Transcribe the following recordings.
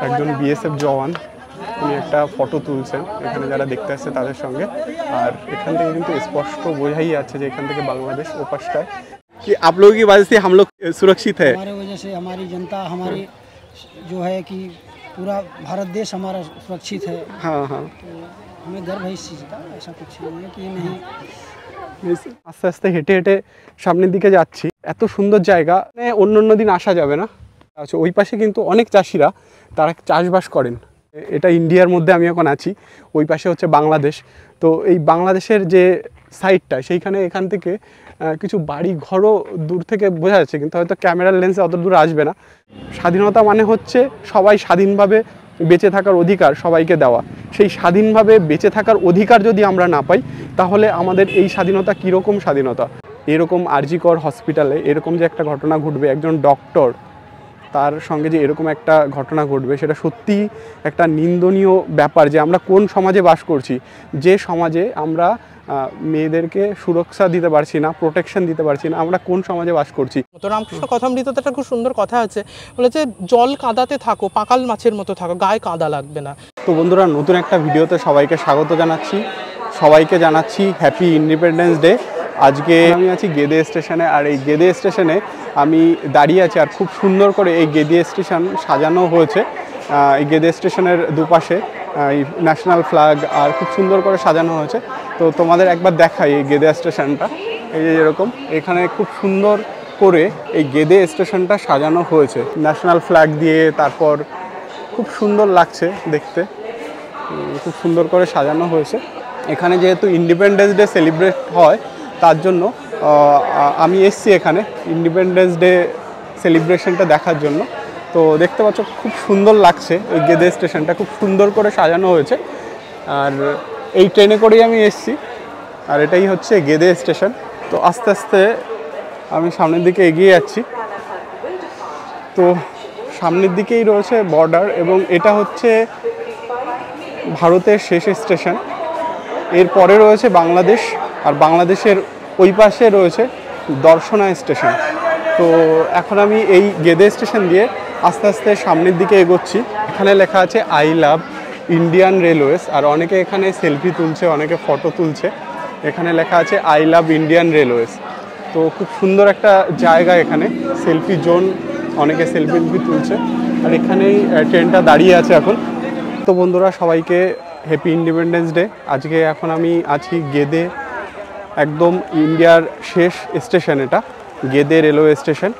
একজন বিএসএফ জওয়ান, উনি একটা ফটো তুলছেন এখানে যারা দেখতে আসছে তাদের সঙ্গে। আর এখান থেকে কিন্তু স্পষ্ট বোঝাই যাচ্ছে যে এখান থেকে বাংলাদেশ ও পাশটায়। कि आप लोगों की वजह से हम लोग सुरक्षित है। हमारे वजह से हमारी जनता, हमारी जो है कि पूरा भारत देश हमारा सुरक्षित है। हाँ हाँ, तो हमें गर्व है इस चीज़ का, ऐसा कुछ नहीं है कि नहीं। আস্তে আস্তে হেঁটে হেঁটে সামনের দিকে যাচ্ছি। এত সুন্দর জায়গা, মানে অন্য অন্য দিন আসা যাবে না। আচ্ছা, ওই পাশে কিন্তু অনেক চাষিরা তারা চাষবাস করেন। এটা ইন্ডিয়ার মধ্যে আমি এখন আছি, ওই পাশে হচ্ছে বাংলাদেশ। তো এই বাংলাদেশের যে সাইডটা সেইখানে এখান থেকে কিছু বাড়ি ঘরও দূর থেকে বোঝা যাচ্ছে, কিন্তু হয়তো ক্যামেরার লেন্সে অত দূর আসবে না। স্বাধীনতা মানে হচ্ছে সবাই স্বাধীনভাবে বেঁচে থাকার অধিকার সবাইকে দেওয়া। সেই স্বাধীনভাবে বেঁচে থাকার অধিকার যদি আমরা না পাই, তাহলে আমাদের এই স্বাধীনতা কীরকম স্বাধীনতা? এরকম আরজিকর হসপিটালে এরকম যে একটা ঘটনা ঘটবে, একজন ডক্টর তার সঙ্গে যে এরকম একটা ঘটনা ঘটবে, সেটা সত্যিই একটা নিন্দনীয় ব্যাপার। যে আমরা কোন সমাজে বাস করছি, যে সমাজে আমরা মেয়েদেরকে সুরক্ষা দিতে পারছি না, প্রোটেকশন দিতে পারছি না, আমরা কোন সমাজে বাস করছি। তো রামকৃষ্ণ কথামৃততে একটা খুব সুন্দর কথা আছে, বলেছে জল কাঁদাতে থাকো, পাকাল মাছের মতো থাকো, গায়ে কাঁদা লাগবে না। তো বন্ধুরা, নতুন একটা ভিডিওতে সবাইকে স্বাগত জানাচ্ছি। সবাইকে জানাচ্ছি হ্যাপি ইন্ডিপেন্ডেন্স ডে। আজকে আমি আছি গেদে স্টেশনে, আর এই গেদে স্টেশনে আমি দাঁড়িয়ে আছি। আর খুব সুন্দর করে এই গেদে স্টেশন সাজানো হয়েছে। এই গেদে স্টেশনের দুপাশে এই ন্যাশনাল ফ্ল্যাগ আর খুব সুন্দর করে সাজানো হয়েছে। তো তোমাদের একবার দেখাই এই গেদে স্টেশনটা। এই যে এরকম এখানে খুব সুন্দর করে এই গেদে স্টেশনটা সাজানো হয়েছে ন্যাশনাল ফ্ল্যাগ দিয়ে। তারপর খুব সুন্দর লাগছে দেখতে, খুব সুন্দর করে সাজানো হয়েছে। এখানে যেহেতু ইন্ডিপেন্ডেন্স ডে সেলিব্রেট হয়, তার জন্য আমি এসছি এখানে ইন্ডিপেন্ডেন্স ডে সেলিব্রেশনটা দেখার জন্য। তো দেখতে পাচ্ছ খুব সুন্দর লাগছে, এই গেদে স্টেশনটা খুব সুন্দর করে সাজানো হয়েছে। আর এই ট্রেনে করেই আমি এসছি, আর এটাই হচ্ছে গেদে স্টেশন। তো আস্তে আস্তে আমি সামনের দিকে এগিয়ে যাচ্ছি। তো সামনের দিকেই রয়েছে বর্ডার, এবং এটা হচ্ছে ভারতের শেষ স্টেশন। এরপরে রয়েছে বাংলাদেশ, আর বাংলাদেশের ওই পাশে রয়েছে দর্শনা স্টেশন। তো এখন আমি এই গেদে স্টেশন দিয়ে আস্তে আস্তে সামনের দিকে এগোচ্ছি। এখানে লেখা আছে আই লাভ ইন্ডিয়ান রেলওয়েজ, আর অনেকে এখানে সেলফি তুলছে, অনেকে ফটো তুলছে। এখানে লেখা আছে আই লাভ ইন্ডিয়ান রেলওয়েজ। তো খুব সুন্দর একটা জায়গা, এখানে সেলফি জোন, অনেকে সেলফি তুলছে। আর এখানেই ট্রেনটা দাঁড়িয়ে আছে এখন। তো বন্ধুরা, সবাইকে হ্যাপি ইন্ডিপেন্ডেন্স ডে। আজকে এখন আমি আছি গেদে, একদম ইন্ডিয়ার শেষ স্টেশন। এটা গেদে রেলওয়ে স্টেশন,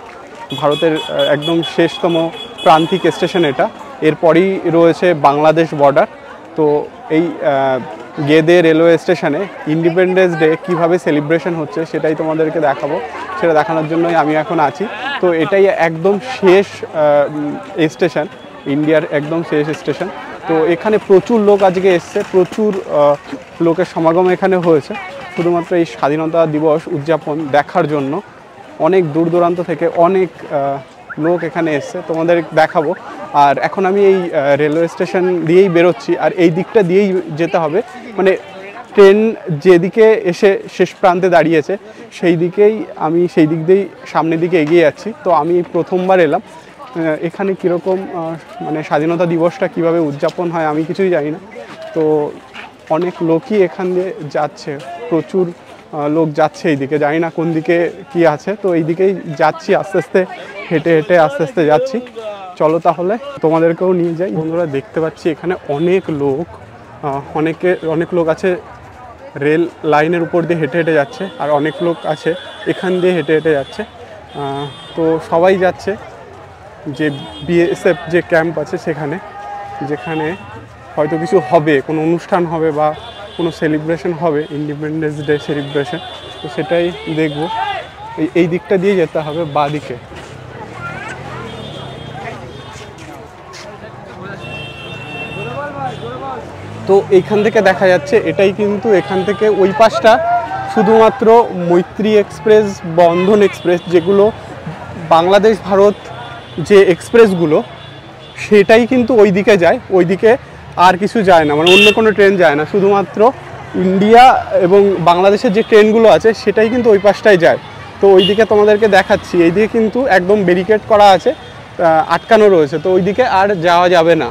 ভারতের একদম শেষতম প্রান্তিক স্টেশন এটা। এরপরই রয়েছে বাংলাদেশ বর্ডার। তো এই গেদে রেলওয়ে স্টেশনে ইন্ডিপেন্ডেন্স ডে কীভাবে সেলিব্রেশন হচ্ছে সেটাই তোমাদেরকে দেখাবো। সেটা দেখানোর জন্যই আমি এখন আছি। তো এটাই একদম শেষ স্টেশন, ইন্ডিয়ার একদম শেষ স্টেশন। তো এখানে প্রচুর লোক আজকে এসছে, প্রচুর লোকের সমাগম এখানে হয়েছে শুধুমাত্র এই স্বাধীনতা দিবস উদযাপন দেখার জন্য। অনেক দূর দূরান্ত থেকে অনেক লোক এখানে এসছে, তোমাদের দেখাবো। আর এখন আমি এই রেলওয়ে স্টেশন দিয়েই বেরোচ্ছি, আর এই দিকটা দিয়েই যেতে হবে। মানে ট্রেন যেদিকে এসে শেষ প্রান্তে দাঁড়িয়েছে সেই দিকেই আমি সেই দিক দিয়েই সামনের দিকে এগিয়ে যাচ্ছি। তো আমি প্রথমবার এলাম এখানে। কীরকম মানে স্বাধীনতা দিবসটা কিভাবে উদযাপন হয় আমি কিছুই জানি না। তো অনেক লোকই এখান দিয়ে যাচ্ছে, প্রচুর লোক যাচ্ছে এই দিকে, জানি না কোন দিকে কি আছে। তো এই দিকেই যাচ্ছি, আস্তে আস্তে হেঁটে হেঁটে আস্তে আস্তে যাচ্ছি। চলো তাহলে তোমাদেরকেও নিয়ে যাই। বন্ধুরা, দেখতে পাচ্ছি এখানে অনেক লোক আছে রেল লাইনের উপর দিয়ে হেঁটে হেঁটে যাচ্ছে, আর অনেক লোক আছে এখান দিয়ে হেঁটে হেঁটে যাচ্ছে। তো সবাই যাচ্ছে যে বিএসএফ যে ক্যাম্প আছে সেখানে, যেখানে হয়তো কিছু হবে, কোনো অনুষ্ঠান হবে বা কোনো সেলিব্রেশন হবে, ইন্ডিপেন্ডেন্স ডে সেলিব্রেশন। তো সেটাই দেখব। এই দিকটা দিয়ে যেতে হবে, বাঁ দিকে। তো এইখান থেকে দেখা যাচ্ছে এটাই কিন্তু, এখান থেকে ওই পাশটা শুধুমাত্র মৈত্রী এক্সপ্রেস, বন্ধন এক্সপ্রেস, যেগুলো বাংলাদেশ ভারত যে এক্সপ্রেসগুলো সেটাই কিন্তু ওই দিকে যায়। ওই দিকে আর কিছু যায় না, মানে অন্য কোনো ট্রেন যায় না। শুধুমাত্র ইন্ডিয়া এবং বাংলাদেশের যে ট্রেনগুলো আছে সেটাই কিন্তু ওই পাশটায় যায়। তো ওই দিকে তোমাদেরকে দেখাচ্ছি, এই দিকে কিন্তু একদম ব্যারিকেড করা আছে, আটকানো রয়েছে, তো ওই দিকে আর যাওয়া যাবে না।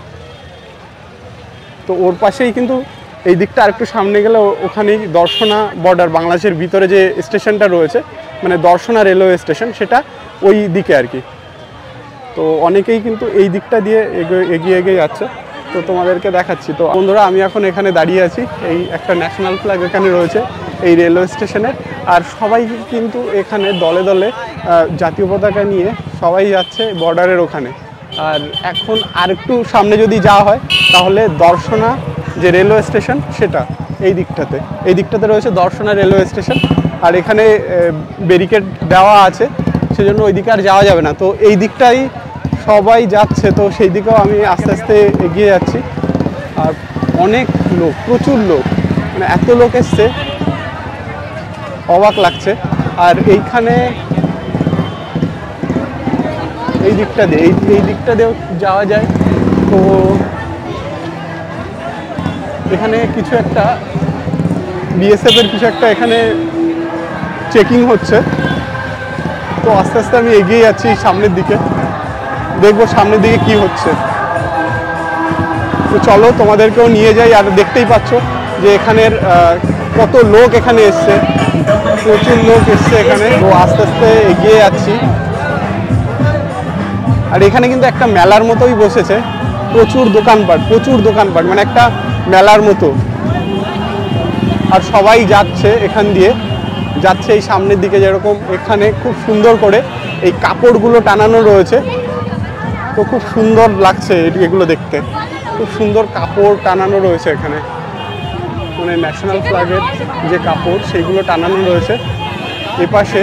তো ওর পাশেই কিন্তু এই দিকটা আর একটু সামনে গেলে ওখানেই দর্শনা বর্ডার, বাংলাদেশের ভিতরে যে স্টেশনটা রয়েছে মানে দর্শনা রেলওয়ে স্টেশন, সেটা ওই দিকে আর কি। তো অনেকেই কিন্তু এই দিকটা দিয়ে এগিয়ে এগিয়ে যাচ্ছে, তো তোমাদেরকে দেখাচ্ছি। তো বন্ধুরা, আমি এখন এখানে দাঁড়িয়ে আছি, এই একটা ন্যাশনাল ফ্ল্যাগ এখানে রয়েছে এই রেলওয়ে স্টেশনের, আর সবাই কিন্তু এখানে দলে দলে জাতীয় পতাকা নিয়ে সবাই যাচ্ছে বর্ডারের ওখানে। আর এখন আর একটু সামনে যদি যাওয়া হয় তাহলে দর্শনা যে রেলওয়ে স্টেশন সেটা এই দিকটাতে রয়েছে দর্শনা রেলওয়ে স্টেশন, আর এখানে ব্যারিকেড দেওয়া আছে, সেজন্য ওই দিকে আর যাওয়া যাবে না। তো এই দিকটাই সবাই যাচ্ছে, তো সেই দিকেও আমি আস্তে আস্তে এগিয়ে যাচ্ছি। আর অনেক লোক, প্রচুর লোক, মানে এত লোক এসছে অবাক লাগছে। আর এইখানে এই দিকটা দিয়ে এই দিকটা দিয়েও যাওয়া যায়। তো এখানে কিছু একটা বিএসএফের কিছু একটা এখানে চেকিং হচ্ছে, তো আস্তে আস্তে আমি এগিয়ে যাচ্ছি সামনের দিকে, দেখবো সামনের দিকে কি হচ্ছে। তো চলো তোমাদেরকেও নিয়ে যাই। আর দেখতেই পাচ্ছ যে এখানের কত লোক এখানে এসছে, প্রচুর লোক এসছে এখানে। তো আস্তে আস্তে এগিয়ে যাচ্ছি। আর এখানে কিন্তু একটা মেলার মতোই বসেছে, প্রচুর দোকানপাট, মানে একটা মেলার মতো। আর সবাই যাচ্ছে এখান দিয়ে, যাচ্ছে এই সামনের দিকে, যেরকম এখানে খুব সুন্দর করে এই কাপড়গুলো টানানো রয়েছে, তো খুব সুন্দর লাগছে এগুলো দেখতে। খুব সুন্দর কাপড় টানানো রয়েছে এখানে, মানে ন্যাশনাল ফ্ল্যাগের যে কাপড় সেইগুলো টানানো রয়েছে। এপাশে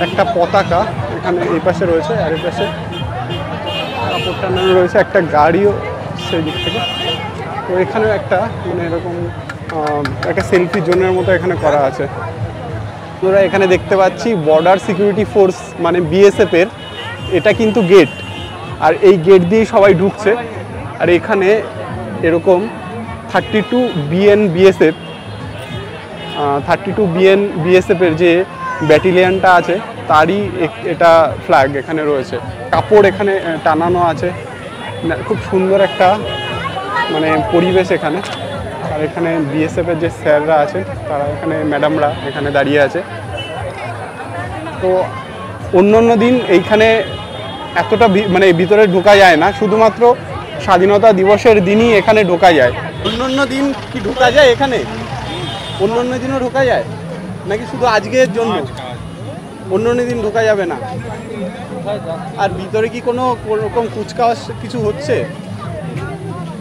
একটা পতাকা এখানে এই পাশে রয়েছে, আর এই পাশে কাপড় টানানো রয়েছে, একটা গাড়িও সেই দিক থেকে। তো এখানেও একটা মানে এরকম একটা সেলফি জোনের মতো এখানে করা আছে। আমরা এখানে দেখতে পাচ্ছি বর্ডার সিকিউরিটি ফোর্স মানে বিএসএফের এটা কিন্তু গেট, আর এই গেট দিয়েই সবাই ঢুকছে। আর এখানে এরকম 32 বিএন বিএসএফ 32 বিএন বিএসএফের যে ব্যাটালিয়নটা আছে তারই এটা ফ্ল্যাগ এখানে রয়েছে। কাপড় এখানে টানানো আছে, খুব সুন্দর একটা মানে পরিবেশ এখানে। আর এখানে বিএসএফের যে স্যাররা আছে তারা এখানে, ম্যাডামরা এখানে দাঁড়িয়ে আছে। তো অন্য দিন এইখানে এতটা মানে ভিতরে ঢোকা যায় না, শুধুমাত্র স্বাধীনতা দিবসের দিনই এখানে ঢোকা যায়। অন্য দিন কি ঢোকা যায় এখানে? অন্য দিনও ঢোকা যায় নাকি শুধু আজকের জন্য? অন্য দিন ঢোকা যাবে না। আর ভিতরে কি কোনো রকম কুচকাওয়াজ কিছু হচ্ছে?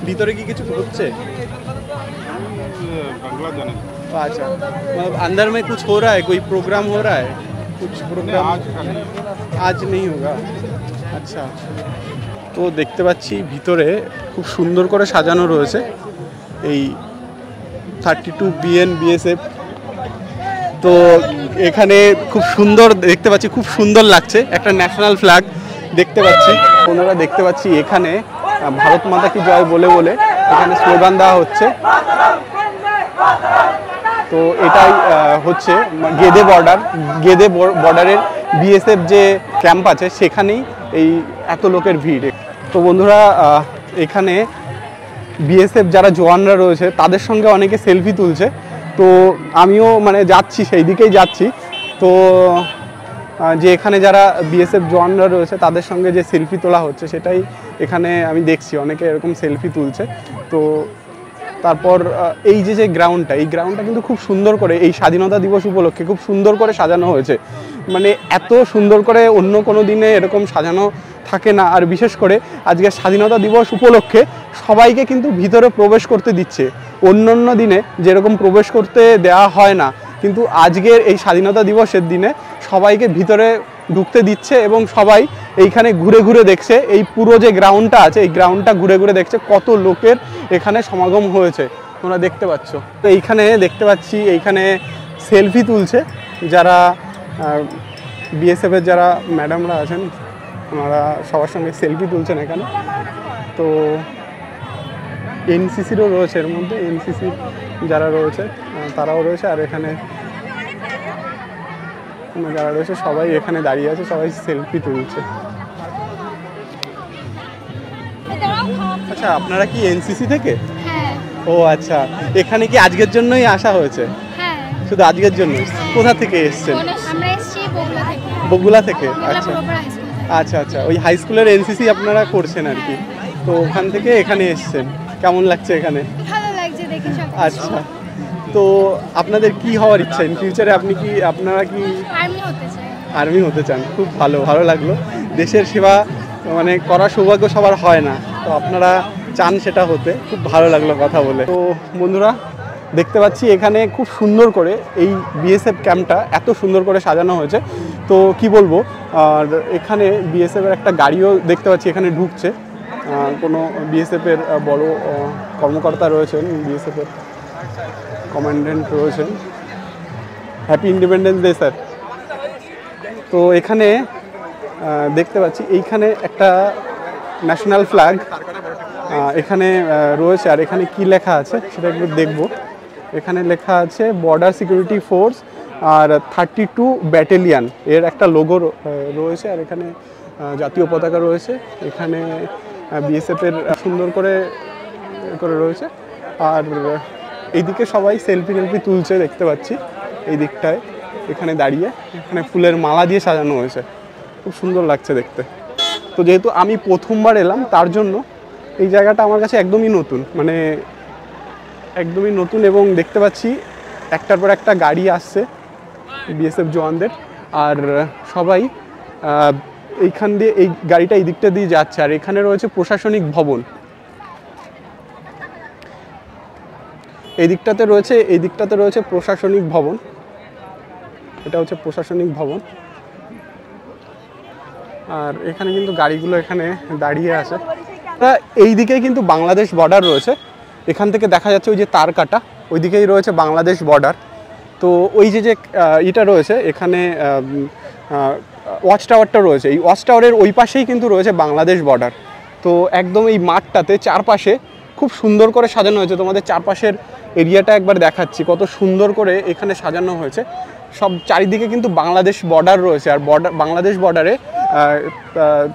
ভিতরে কি কিছু হচ্ছে? अच्छा, मतलब अंदर में कुछ हो रहा है, कोई प्रोग्राम हो रहा है? कुछ प्रोग्राम आज नहीं होगा। अच्छा, তো দেখতে পাচ্ছি ভিতরে খুব সুন্দর করে সাজানো রয়েছে এই 32 বিএন বিএসএফ। তো এখানে খুব সুন্দর দেখতে পাচ্ছি, খুব সুন্দর লাগছে, একটা ন্যাশনাল ফ্ল্যাগ দেখতে পাচ্ছি। ওনারা দেখতে পাচ্ছি এখানে ভারত মাতা কি জয় বলে বলে এখানে স্লোগান দেওয়া হচ্ছে। তো এটাই হচ্ছে গেদে বর্ডারের বিএসএফ যে ক্যাম্প আছে সেখানেই এই এত লোকের ভিড়। তো বন্ধুরা, এখানে বিএসএফ যারা জওয়ানরা রয়েছে তাদের সঙ্গে অনেকে সেলফি তুলছে, তো আমিও মানে যাচ্ছি, সেই দিকেই যাচ্ছি। তো যে এখানে যারা বিএসএফ জওয়ানরা রয়েছে তাদের সঙ্গে যে সেলফি তোলা হচ্ছে সেটাই এখানে আমি দেখছি, অনেকে এরকম সেলফি তুলছে। তো তারপর এই যে গ্রাউন্ডটা, এই গ্রাউন্ডটা কিন্তু খুব সুন্দর করে এই স্বাধীনতা দিবস উপলক্ষে খুব সুন্দর করে সাজানো হয়েছে। মানে এত সুন্দর করে অন্য কোনো দিনে এরকম সাজানো থাকে না। আর বিশেষ করে আজকে স্বাধীনতা দিবস উপলক্ষে সবাইকে কিন্তু ভিতরে প্রবেশ করতে দিচ্ছে। অন্য দিনে যেরকম প্রবেশ করতে দেওয়া হয় না, কিন্তু আজকের এই স্বাধীনতা দিবসের দিনে সবাইকে ভিতরে ঢুকতে দিচ্ছে এবং সবাই এইখানে ঘুরে ঘুরে দেখছে। এই পুরো যে গ্রাউন্ডটা আছে এই গ্রাউন্ডটা ঘুরে ঘুরে দেখছে কত লোকের এখানে সমাগম হয়েছে, তোমরা দেখতে পাচ্ছ। তো এইখানে দেখতে পাচ্ছি এইখানে সেলফি তুলছে যারা বিএসএফের যারা ম্যাডামরা আছেন, ওনারা সবার সঙ্গে সেলফি তুলছেন এখানে। তো এনসিসিরও রয়েছে এর মধ্যে, এনসিসির যারা রয়েছে তারাও রয়েছে। আর এখানে যারা রয়েছে সবাই এখানে দাঁড়িয়ে আছে, সবাই সেলফি তুলছে। আচ্ছা, আপনারা কি এনসিসি থেকে? হ্যাঁ। ও আচ্ছা, এখানে কি আজকের জন্যই আসা হয়েছে? হ্যাঁ। শুধু আজকের জন্য? কোথা থেকে এসেছেন? আমরা এসেছি বগুড়া থেকে। বগুড়া থেকে? আচ্ছা বগুড়া হাই স্কুল থেকে। আচ্ছা আচ্ছা, ওই হাই স্কুলের এনসিসি আপনারা করছেন আর কি, তো ওখান থেকে এখানে এসেছেন। কেমন লাগছে এখানে? ভালো লাগছে দেখে সব। আচ্ছা, তো আপনাদের কি হওয়ার ইচ্ছা ইন ফিউচারে? আপনারা কি আর্মি হতে চাই। আর্মি হতে চান? খুব ভালো লাগলো। দেশের সেবা মানে করার সৌভাগ্য সবার হয় না, তো আপনারা চান সেটা হতে, খুব ভালো লাগলো কথা বলে। তো বন্ধুরা, দেখতে পাচ্ছি এখানে খুব সুন্দর করে এই বিএসএফ ক্যাম্পটা এত সুন্দর করে সাজানো হয়েছে, তো কি বলবো। আর এখানে বিএসএফের একটা গাড়িও দেখতে পাচ্ছি এখানে ঢুকছে, কোনো বিএসএফের বড় কর্মকর্তা রয়েছেন, বিএসএফের কমান্ড্যান্ট রয়েছেন। Happy independence day sir. তো এখানে দেখতে পাচ্ছি এইখানে একটা ন্যাশনাল ফ্ল্যাগ এখানে রয়েছে, আর এখানে কি লেখা আছে সেটা একটু দেখব। এখানে লেখা আছে বর্ডার সিকিউরিটি ফোর্স আর 32 ব্যাটালিয়ান, এর একটা লোগো রয়েছে, আর এখানে জাতীয় পতাকা রয়েছে। এখানে বিএসএফের সুন্দর করে রয়েছে, আর এইদিকে সবাই সেলফি তুলছে দেখতে পাচ্ছি এই দিকটায়, এখানে দাঁড়িয়ে। এখানে ফুলের মালা দিয়ে সাজানো হয়েছে, খুব সুন্দর লাগছে দেখতে। তো যেহেতু আমি প্রথমবার এলাম, তার জন্য এই জায়গাটা আমার কাছে একদমই নতুন, মানে একদমই নতুন। এবং দেখতে পাচ্ছি একটার পর একটা গাড়ি আসছে বিএসএফ জওয়ানদের, আর সবাই এইখান দিয়ে, এই গাড়িটা এই দিকটা দিয়ে যাচ্ছে। আর এখানে রয়েছে প্রশাসনিক ভবন, এই দিকটাতে রয়েছে প্রশাসনিক ভবন। এটা হচ্ছে প্রশাসনিক ভবন, আর এখানে কিন্তু গাড়িগুলো এখানে দাঁড়িয়ে আছে। এই দিকেই কিন্তু বাংলাদেশ বর্ডার রয়েছে, এখান থেকে দেখা যাচ্ছে ওই যে তার কাটা, ওই দিকেই রয়েছে বাংলাদেশ বর্ডার। তো ওই যে এটা রয়েছে এখানে ওয়াচ টাওয়ারটা রয়েছে, এই ওয়াচ টাওয়ারের ওই পাশেই কিন্তু রয়েছে বাংলাদেশ বর্ডার। তো একদম এই মাঠটাতে চারপাশে খুব সুন্দর করে সাজানো হয়েছে। তোমাদের চারপাশের এরিয়াটা একবার দেখাচ্ছি, কত সুন্দর করে এখানে সাজানো হয়েছে। সব চারিদিকে কিন্তু বাংলাদেশ বর্ডার রয়েছে, আর বাংলাদেশ বর্ডারে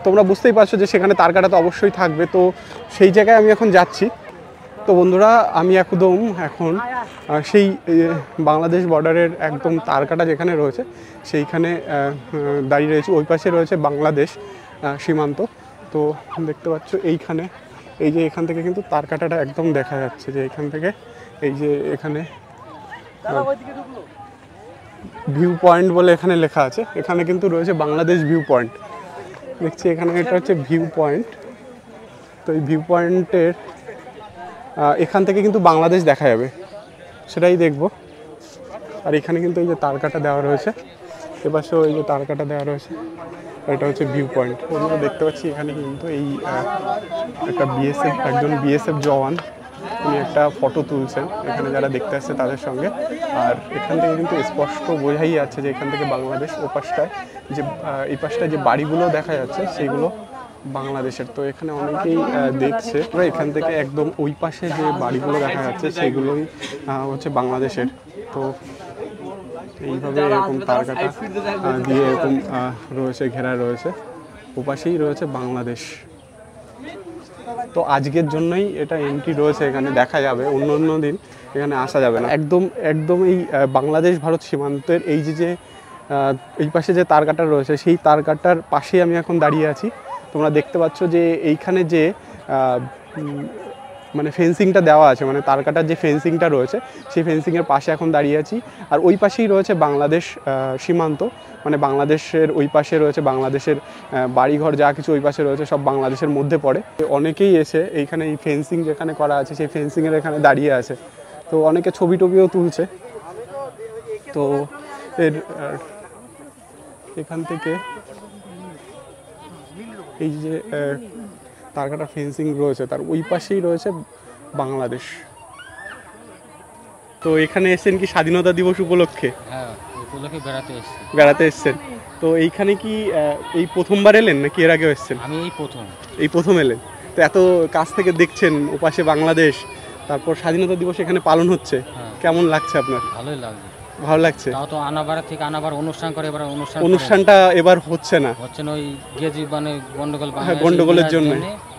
তোমরা বুঝতেই পারছো যে সেখানে তার কাটা তো অবশ্যই থাকবে। তো সেই জায়গায় আমি এখন যাচ্ছি। তো বন্ধুরা, আমি এখন সেই বাংলাদেশ বর্ডারের একদম তার কাটা যেখানে রয়েছে সেইখানে দাঁড়িয়ে রয়েছে। ওই পাশে রয়েছে বাংলাদেশ সীমান্ত। তো দেখতে পাচ্ছ এইখানে, এই যে এখান থেকে কিন্তু তার কাটাটা একদম দেখা যাচ্ছে, যে এখান থেকে এই যে এখানে ভিউ পয়েন্ট বলে এখানে লেখা আছে, এখানে কিন্তু রয়েছে বাংলাদেশ ভিউ পয়েন্ট। দেখছি এখানে এটা হচ্ছে ভিউ পয়েন্ট। তো এই ভিউ পয়েন্টের এখান থেকে কিন্তু বাংলাদেশ দেখা যাবে, সেটাই দেখব। আর এখানে কিন্তু এই যে তার কাটা দেওয়া রয়েছে, এপাশেও এই যে তার কাটা দেওয়া রয়েছে, এটা হচ্ছে ভিউ পয়েন্ট। আমরা দেখতে পাচ্ছি এখানে কিন্তু এই একটা একজন বিএসএফ জওয়ান, উনি একটা ফটো তুলছেন এখানে যারা দেখতে আসছে তাদের সঙ্গে। আর এখান থেকে কিন্তু স্পষ্ট বোঝাই যাচ্ছে যে এখান থেকে বাংলাদেশ। ও পাশটায় যে এই পাশটায় যে বাড়িগুলো দেখা যাচ্ছে সেইগুলো বাংলাদেশের। তো এখানে অনেকেই দেখছে, এখান থেকে একদম ওই পাশে যে বাড়িগুলো দেখা যাচ্ছে সেগুলোই হচ্ছে বাংলাদেশের। তো এইভাবে এরকম তার কাটা দিয়ে এরকম রয়েছে, ঘেরা রয়েছে, ওপাশেই রয়েছে বাংলাদেশ। তো আজকের জন্যই এটা এন্ট্রি রয়েছে, এখানে দেখা যাবে, অন্য দিন এখানে আসা যাবে না। একদম এই বাংলাদেশ ভারত সীমান্তের এই যে এই পাশে যে তার কাটা রয়েছে সেই তার কাটার পাশেই আমি এখন দাঁড়িয়ে আছি। তোমরা দেখতে পাচ্ছ যে এইখানে যে মানে ফেন্সিংটা দেওয়া আছে, মানে তার কাটার যে ফেন্সিংটা রয়েছে সেই ফেন্সিংয়ের পাশে এখন দাঁড়িয়ে আছি। আর ওই পাশেই রয়েছে বাংলাদেশ সীমান্ত, মানে বাংলাদেশের ওই পাশে রয়েছে বাংলাদেশের বাড়িঘর, যা কিছু ওই পাশে রয়েছে সব বাংলাদেশের মধ্যে পড়ে। অনেকেই এসে এইখানে এই ফেন্সিং যেখানে করা আছে সেই ফেন্সিংয়ের এখানে দাঁড়িয়ে আছে। তো অনেকে ছবি টবিও তুলছে। তো এখান থেকে এই যে তার কাটা ফেন্সিং রয়েছে তার ওই পাশেই রয়েছে বাংলাদেশ। তো এখানে এসেছেন কি স্বাধীনতা দিবস উপলক্ষে? হ্যাঁ, উপলক্ষে বেড়াতে এসেছেন। তো এইখানে কি এই প্রথমবার এলেন নাকি এর আগেও এসেছেন? আমি এই প্রথম এলেন। তো এত কাছ থেকে দেখছেন ওপাশে বাংলাদেশ, তারপর স্বাধীনতা দিবস এখানে পালন হচ্ছে, কেমন লাগছে আপনার? ভালোই লাগছে। ভালো লাগছে। তাও তো আনাবার থেকে আনাবার অনুষ্ঠান করে, এবার অনুষ্ঠানটা এবার হচ্ছে না, হচ্ছে না ওই গেজি মানে গন্ডগোল গন্ডগোলের জন্য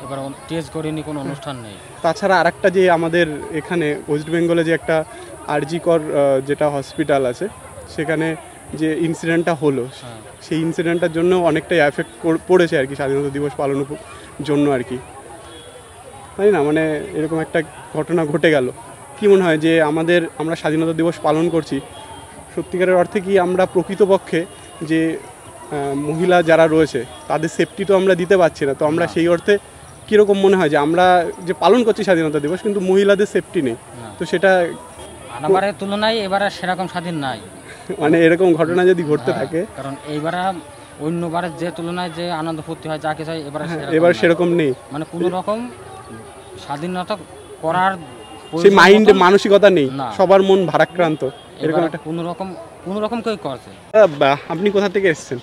এবার টেস্ট করিনি, কোনো অনুষ্ঠান নেই। তাছাড়া আরেকটা যে আমাদের এখানে ওয়েস্ট বেঙ্গলে যে একটা আরজিকর যেটা হসপিটাল আছে, সেখানে যে ইনসিডেন্টটা হলো, সেই ইনসিডেন্টটার জন্য অনেকটাই এফেক্ট পড়েছে আর কি স্বাধীনতা দিবস পালনের জন্য আর কি, তাই না? মানে এরকম একটা ঘটনা ঘটে গেল। কি মনে হয় যে আমরা স্বাধীনতা দিবস পালন করছি, সত্যিকারের অর্থে কি আমরা প্রকৃতপক্ষে যে মহিলা যারা রয়েছে তাদের সেফটি তো আমরা দিতে পারছি না, তো আমরা সেই অর্থে কীরকম মনে হয় যে আমরা যে পালন করছি স্বাধীনতা দিবস কিন্তু মহিলাদের সেফটি নেই, তো সেটা আনাবারের তুলনায় এবার সেরকম স্বাধীন নাই। মানে এরকম ঘটনা যদি ঘটতে থাকে, কারণ এইবার অন্যবারের যে তুলনায় যে আনন্দ ফুর্তি হয় যা কিছু এবার সেরকম নেই, মানে কোনো রকম স্বাধীনতা করার সেই মাইন্ডে মানসিকতা নেই, সবার মন ভারাক্রান্ত এরকম একটা কোনো রকম কেউ করছে। আপনি কোথা থেকে এসেছেন?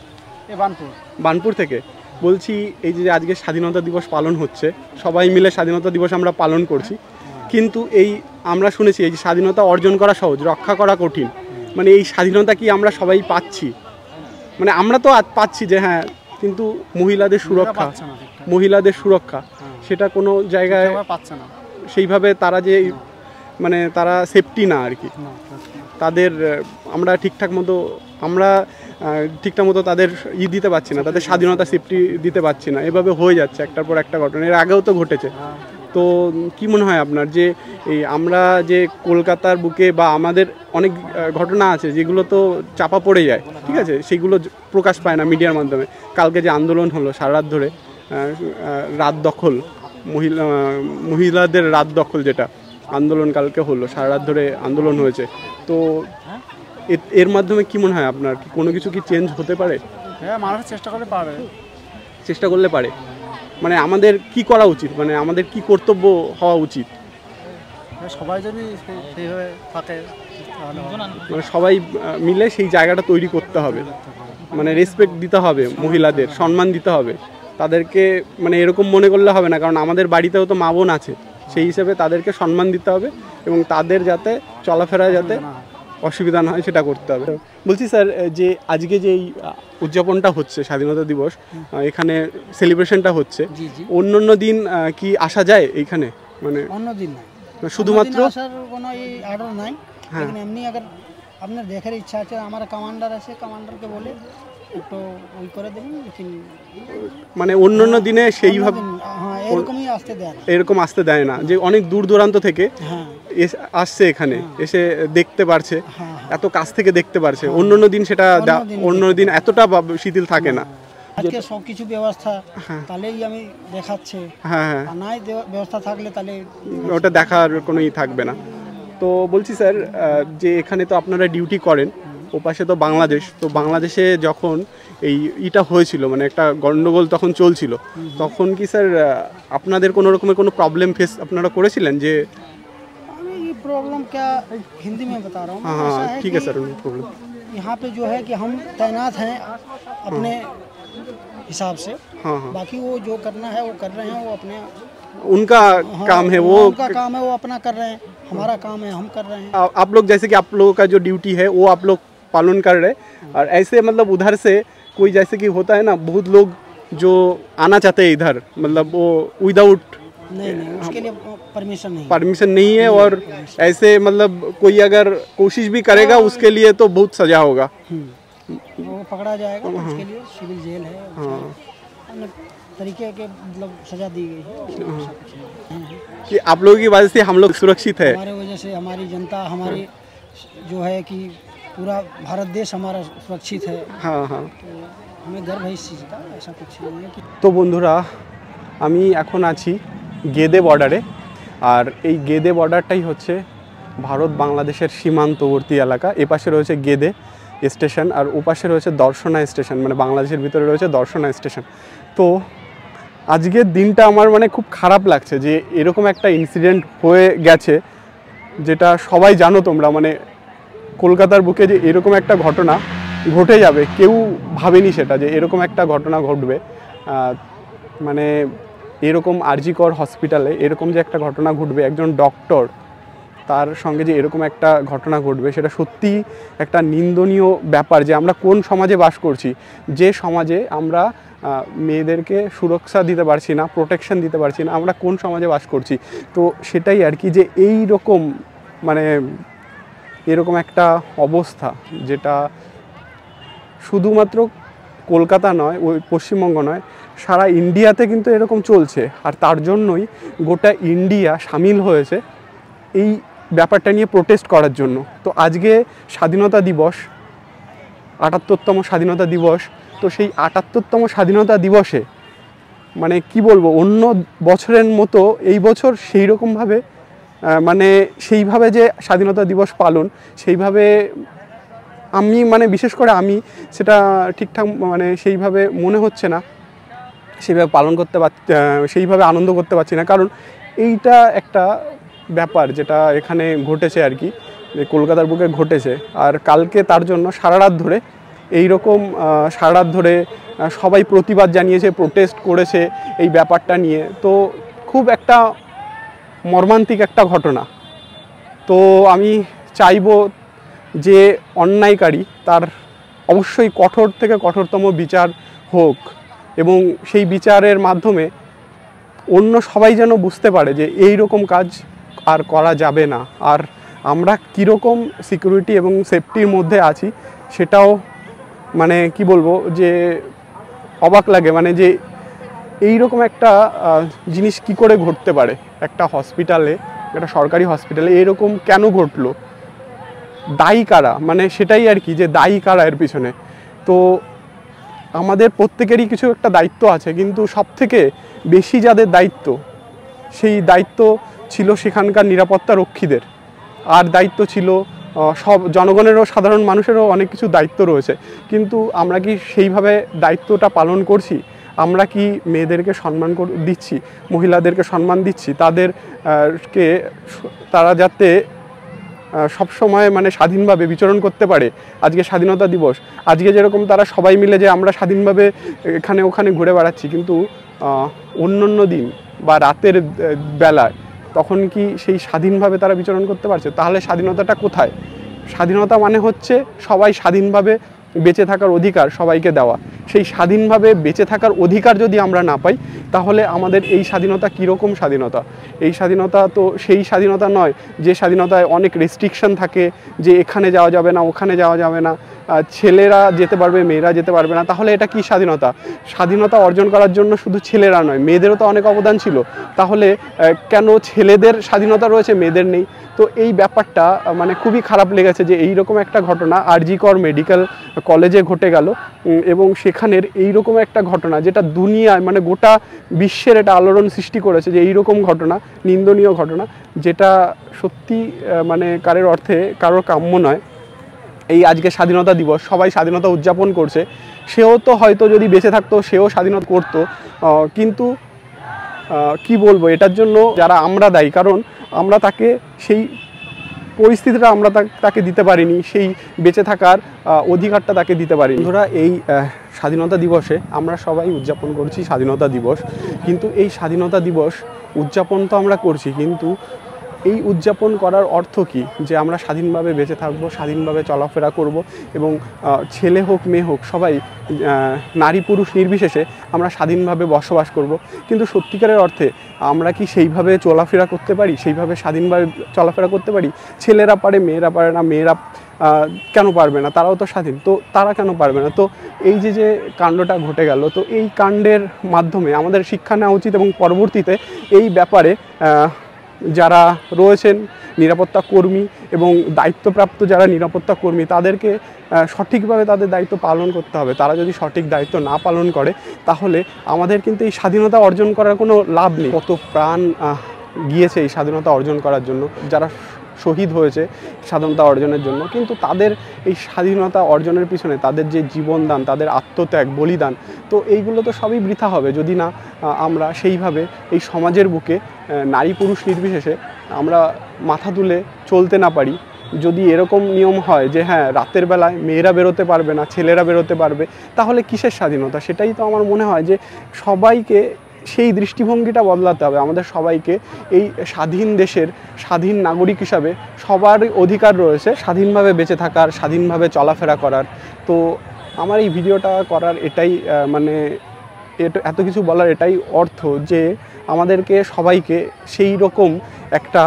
বানপুর থেকে। বলছি এই যে আজকে স্বাধীনতা দিবস পালন হচ্ছে, সবাই মিলে স্বাধীনতা দিবস আমরা পালন করছি, কিন্তু এই আমরা শুনেছি এই যে স্বাধীনতা অর্জন করা সহজ, রক্ষা করা কঠিন, মানে এই স্বাধীনতা কি আমরা সবাই পাচ্ছি? মানে আমরা তো পাচ্ছি যে হ্যাঁ, কিন্তু মহিলাদের সুরক্ষা সেটা কোনো জায়গায় পাচ্ছে না সেইভাবে, তারা যে মানে তারা সেফটি না আর কি, তাদের আমরা ঠিকঠাক মতো তাদের দিতে পারছি না, তাদের স্বাধীনতা সেফটি দিতে পারছি না, এভাবে হয়ে যাচ্ছে একটার পর একটা ঘটনা, এর আগেও তো ঘটেছে। তো কি মনে হয় আপনার যে এই আমরা যে কলকাতার বুকে বা আমাদের অনেক ঘটনা আছে যেগুলো তো চাপা পড়ে যায়, ঠিক আছে, সেগুলো প্রকাশ পায় না মিডিয়ার মাধ্যমে। কালকে যে আন্দোলন হলো সারা রাত ধরে, রাত দখল, মহিলাদের রাত দখল যেটা আন্দোলন কালকে হলো, সারা রাত ধরে আন্দোলন হয়েছে, তো এর মাধ্যমে কি মনে হয় আপনার, কি কোনো কিছু কি চেঞ্জ হতে পারে? হ্যাঁ, মানুষ চেষ্টা করলে পারে। মানে আমাদের কি করা উচিত, মানে আমাদের কি কর্তব্য হওয়া উচিত? সবাই যদি সেইভাবে থাকে, মানে সবাই মিলে সেই জায়গাটা তৈরি করতে হবে, মানে রেসপেক্ট দিতে হবে, মহিলাদের সম্মান দিতে হবে, তাদেরকে মানে এরকম মনে করলে হবে না, কারণ আমাদের বাড়িতেও তো মা বোন আছে, সেই হিসেবে তাদেরকে সম্মান দিতে হবে এবং তাদের যাতে চলাফেরা যাতে অসুবিধা না হয় সেটা করতে হবে। বলছি স্যার, যে আজকে যে এই উদযাপনটা হচ্ছে স্বাধীনতা দিবস, এখানে সেলিব্রেশনটা হচ্ছে, অন্য দিন কি আসা যায় এইখানে? মানে অন্য দিন না, শুধুমাত্র কোনো এই অর্ডার নাই, এমনি अगर আপনার দেখার ইচ্ছা আছে, আমার কমান্ডার আছে, কমান্ডারকে বলে একটু ওই করে দেবেন, মানে অন্য দিনে সেইভাবে এরকম আসতে দেয় না, যে অনেক দূর দূরান্ত থেকে আসছে এখানে, এসে দেখতে পারছে, এত কাছ থেকে দেখতে পারছে, অন্য দিন সেটা অন্য দিন এতটা শিথিল থাকে না। আজকে সব কিছু ব্যবস্থা তাহলেই আমি দেখাচ্ছে, হ্যাঁ, নাই ব্যবস্থা থাকলে তাহলে ওটা দেখার কোনো থাকবে না। তো বলছি স্যার, যে এখানে তো আপনারা ডিউটি করেন, ওপাশে তো বাংলাদেশ, তো বাংলাদেশে যখন এইটা হয়েছিল, মানে একটা গন্ডগোল তখন চলছিল, তখন কি স্যার আপনাদের কোনো রকমের কোনো প্রবলেম ফেস আপনারা করেছিলেন? যে प्रॉब्लम क्या हिंदी में बता रहा हूँ। हाँ, ठीक है सर, प्रॉब्लम यहाँ पे जो है कि हम तैनात हैं अपने हिसाब से, बाकी वो जो करना है वो कर रहे हैं, वो अपने उनका काम है, वो उनका काम है, वो अपना कर रहे हैं, हमारा काम है हम कर रहे हैं। आप लोग जैसे कि आप लोगों का जो ड्यूटी है वो आप लोग पालन कर रहे, और ऐसे मतलब उधर से कोई जैसे कि होता है ना, बहुत लोग जो आना चाहते हैं इधर, मतलब वो विदाउट नहीं, उसके लिए परमिशन नहीं है, और ऐसे मतलब कोई अगर कोशिश भी करेगा उसके लिए तो बहुत सजा होगा, वो पकड़ा जाएगा, उसके लिए सिविल जेल है, तरीके के मतलब सजा दी गई है कि आप लोगों की वजह से हम लोग सुरक्षित है, हमारे वजह से हमारी जनता, हमारी जो है कि पूरा भारत देश हमारा सुरक्षित है। हाँ, तो हमें गर्व है इस चीज़ का, ऐसा कुछ नहीं है। তো বন্ধুরা, আমি এখন আছি গেদে বর্ডারে, আর এই গেদে বর্ডারটাই হচ্ছে ভারত বাংলাদেশের সীমান্তবর্তী এলাকা। এপাশে রয়েছে গেদে স্টেশন, আর ওপাশে রয়েছে দর্শনা স্টেশন, মানে বাংলাদেশের ভিতরে রয়েছে দর্শনা স্টেশন। তো আজকের দিনটা আমার মানে খুব খারাপ লাগছে যে এরকম একটা ইনসিডেন্ট হয়ে গেছে, যেটা সবাই জানো তোমরা, মানে কলকাতার বুকে যে এরকম একটা ঘটনা ঘটে যাবে, কেউ ভাবেনি সেটা, যে এরকম একটা ঘটনা ঘটবে। মানে এরকম আরজিকর হসপিটালে এরকম যে একটা ঘটনা ঘটবে, একজন ডক্টর তার সঙ্গে যে এরকম একটা ঘটনা ঘটবে সেটা সত্যিই একটা নিন্দনীয় ব্যাপার। যে আমরা কোন সমাজে বাস করছি, যে সমাজে আমরা মেয়েদেরকে সুরক্ষা দিতে পারছি না, প্রোটেকশন দিতে পারছি না, আমরা কোন সমাজে বাস করছি। তো সেটাই আর কি, যে এই রকম মানে এরকম একটা অবস্থা, যেটা শুধুমাত্র কলকাতা নয়, ওই পশ্চিমবঙ্গ নয়, সারা ইন্ডিয়াতে কিন্তু এরকম চলছে। আর তার জন্যই গোটা ইন্ডিয়া সামিল হয়েছে এই ব্যাপারটা নিয়ে প্রোটেস্ট করার জন্য। তো আজকে স্বাধীনতা দিবস, ৭৮তম স্বাধীনতা দিবস। তো সেই ৭৮তম স্বাধীনতা দিবসে মানে কি বলবো, অন্য বছরের মতো এই বছর সেই রকমভাবে মানে সেইভাবে যে স্বাধীনতা দিবস পালন, সেইভাবে আমি মানে বিশেষ করে আমি সেটা ঠিকঠাক মানে সেইভাবে মনে হচ্ছে না, সেইভাবে পালন করতে সেইভাবে আনন্দ করতে পারছি না। কারণ এইটা একটা ব্যাপার যেটা এখানে ঘটেছে আর কি, কলকাতার বুকে ঘটেছে। আর কালকে তার জন্য সারা রাত ধরে এইরকম সারা রাত ধরে সবাই প্রতিবাদ জানিয়েছে, প্রোটেস্ট করেছে এই ব্যাপারটা নিয়ে। তো খুব একটা মর্মান্তিক একটা ঘটনা। তো আমি চাইবো যে অন্যায়কারী তার অবশ্যই কঠোর থেকে কঠোরতম বিচার হোক, এবং সেই বিচারের মাধ্যমে অন্য সবাই যেন বুঝতে পারে যে এই রকম কাজ আর করা যাবে না। আর আমরা কীরকম সিকিউরিটি এবং সেফটির মধ্যে আছি সেটাও মানে কি বলবো, যে অবাক লাগে। মানে যে এই রকম একটা জিনিস কি করে ঘটতে পারে একটা হসপিটালে, একটা সরকারি হসপিটালে এরকম কেন ঘটলো, দায়ী কারা, মানে সেটাই আর কি, যে দায়ী কারা এর পিছনে। তো আমাদের প্রত্যেকেরই কিছু একটা দায়িত্ব আছে, কিন্তু সবথেকে বেশি যাদের দায়িত্ব, সেই দায়িত্ব ছিল সেখানকার নিরাপত্তা রক্ষীদের। আর দায়িত্ব ছিল সব জনগণেরও, সাধারণ মানুষেরও অনেক কিছু দায়িত্ব রয়েছে। কিন্তু আমরা কি সেইভাবে দায়িত্বটা পালন করছি? আমরা কি মেয়েদেরকে সম্মান দিচ্ছি, মহিলাদেরকে সম্মান দিচ্ছি, তাদেরকে তারা যাতে সবসময় মানে স্বাধীনভাবে বিচরণ করতে পারে? আজকে স্বাধীনতা দিবস, আজকে যেরকম তারা সবাই মিলে যে আমরা স্বাধীনভাবে এখানে ওখানে ঘুরে বেড়াচ্ছি, কিন্তু অন্য দিন বা রাতের বেলায় তখন কি সেই স্বাধীনভাবে তারা বিচরণ করতে পারছে? তাহলে স্বাধীনতাটা কোথায়? স্বাধীনতা মানে হচ্ছে সবাই স্বাধীনভাবে বেঁচে থাকার অধিকার সবাইকে দেওয়া। সেই স্বাধীনভাবে বেঁচে থাকার অধিকার যদি আমরা না পাই, তাহলে আমাদের এই স্বাধীনতা কীরকম স্বাধীনতা? এই স্বাধীনতা তো সেই স্বাধীনতা নয় যে স্বাধীনতায় অনেক রেস্ট্রিকশন থাকে, যে এখানে যাওয়া যাবে না, ওখানে যাওয়া যাবে না, ছেলেরা যেতে পারবে, মেয়েরা যেতে পারবে না। তাহলে এটা কি স্বাধীনতা? স্বাধীনতা অর্জন করার জন্য শুধু ছেলেরা নয়, মেয়েদেরও তো অনেক অবদান ছিল। তাহলে কেন ছেলেদের স্বাধীনতা রয়েছে, মেয়েদের নেই? তো এই ব্যাপারটা মানে খুবই খারাপ লেগেছে যে এইরকম একটা ঘটনা আর.জি. কর মেডিকেল কলেজে ঘটে গেল, এবং সেখানের এইরকম একটা ঘটনা যেটা দুনিয়ায় মানে গোটা বিশ্বের এটা আলোড়ন সৃষ্টি করেছে, যে এইরকম ঘটনা, নিন্দনীয় ঘটনা, যেটা সত্যি মানে কারোর কাম্য নয়। এই আজকে স্বাধীনতা দিবস, সবাই স্বাধীনতা উদযাপন করছে, সেও তো হয়তো যদি বেঁচে থাকতো সেও স্বাধীনতা করতো, কিন্তু কি বলবো, এটার জন্য যারা আমরা দায়ী, কারণ আমরা তাকে সেই পরিস্থিতিটা আমরা তাকে দিতে পারিনি, সেই বেঁচে থাকার অধিকারটা তাকে দিতে পারিনি। বন্ধুরা, এই স্বাধীনতা দিবসে আমরা সবাই উদযাপন করছি স্বাধীনতা দিবস, কিন্তু এই স্বাধীনতা দিবস উদযাপন তো আমরা করছি, কিন্তু এই উদযাপন করার অর্থ কি? যে আমরা স্বাধীনভাবে বেঁচে থাকবো, স্বাধীনভাবে চলাফেরা করব, এবং ছেলে হোক মেয়ে হোক সবাই, নারী পুরুষ নির্বিশেষে আমরা স্বাধীনভাবে বসবাস করব। কিন্তু সত্যিকারের অর্থে আমরা কি সেইভাবে চলাফেরা করতে পারি, সেইভাবে স্বাধীনভাবে চলাফেরা করতে পারি? ছেলেরা পারে, মেয়েরা পারে না। মেয়েরা কেন পারবে না? তারাও তো স্বাধীন, তো তারা কেন পারবে না? তো এই যে কাণ্ডটা ঘটে গেল, তো এই কাণ্ডের মাধ্যমে আমাদের শিক্ষা নেওয়া উচিত, এবং পরবর্তীতে এই ব্যাপারে যারা রয়েছেন নিরাপত্তা কর্মী এবং দায়িত্বপ্রাপ্ত যারা নিরাপত্তা কর্মী, তাদেরকে সঠিকভাবে তাদের দায়িত্ব পালন করতে হবে। তারা যদি সঠিক দায়িত্ব না পালন করে, তাহলে আমাদের কিন্তু এই স্বাধীনতা অর্জন করার কোনো লাভ নেই। কত প্রাণ গিয়েছে এই স্বাধীনতা অর্জন করার জন্য, যারা শহীদ হয়েছে স্বাধীনতা অর্জনের জন্য, কিন্তু তাদের এই স্বাধীনতা অর্জনের পিছনে তাদের যে জীবনদান, তাদের আত্মত্যাগ, বলিদান, তো এইগুলো তো সবই বৃথা হবে যদি না আমরা সেইভাবে এই সমাজের বুকে নারী পুরুষ নির্বিশেষে আমরা মাথা তুলে চলতে না পারি। যদি এরকম নিয়ম হয় যে হ্যাঁ, রাতের বেলায় মেয়েরা বেরোতে পারবে না, ছেলেরা বেরোতে পারবে, তাহলে কিসের স্বাধীনতা? সেটাই তো আমার মনে হয় যে সবাইকে সেই দৃষ্টিভঙ্গিটা বদলাতে হবে আমাদের সবাইকে। এই স্বাধীন দেশের স্বাধীন নাগরিক হিসাবে সবার অধিকার রয়েছে স্বাধীনভাবে বেঁচে থাকার, স্বাধীনভাবে চলাফেরা করার। তো আমার এই ভিডিওটা করার এটাই মানে এত কিছু বলার এটাই অর্থ যে আমাদেরকে সবাইকে সেই রকম একটা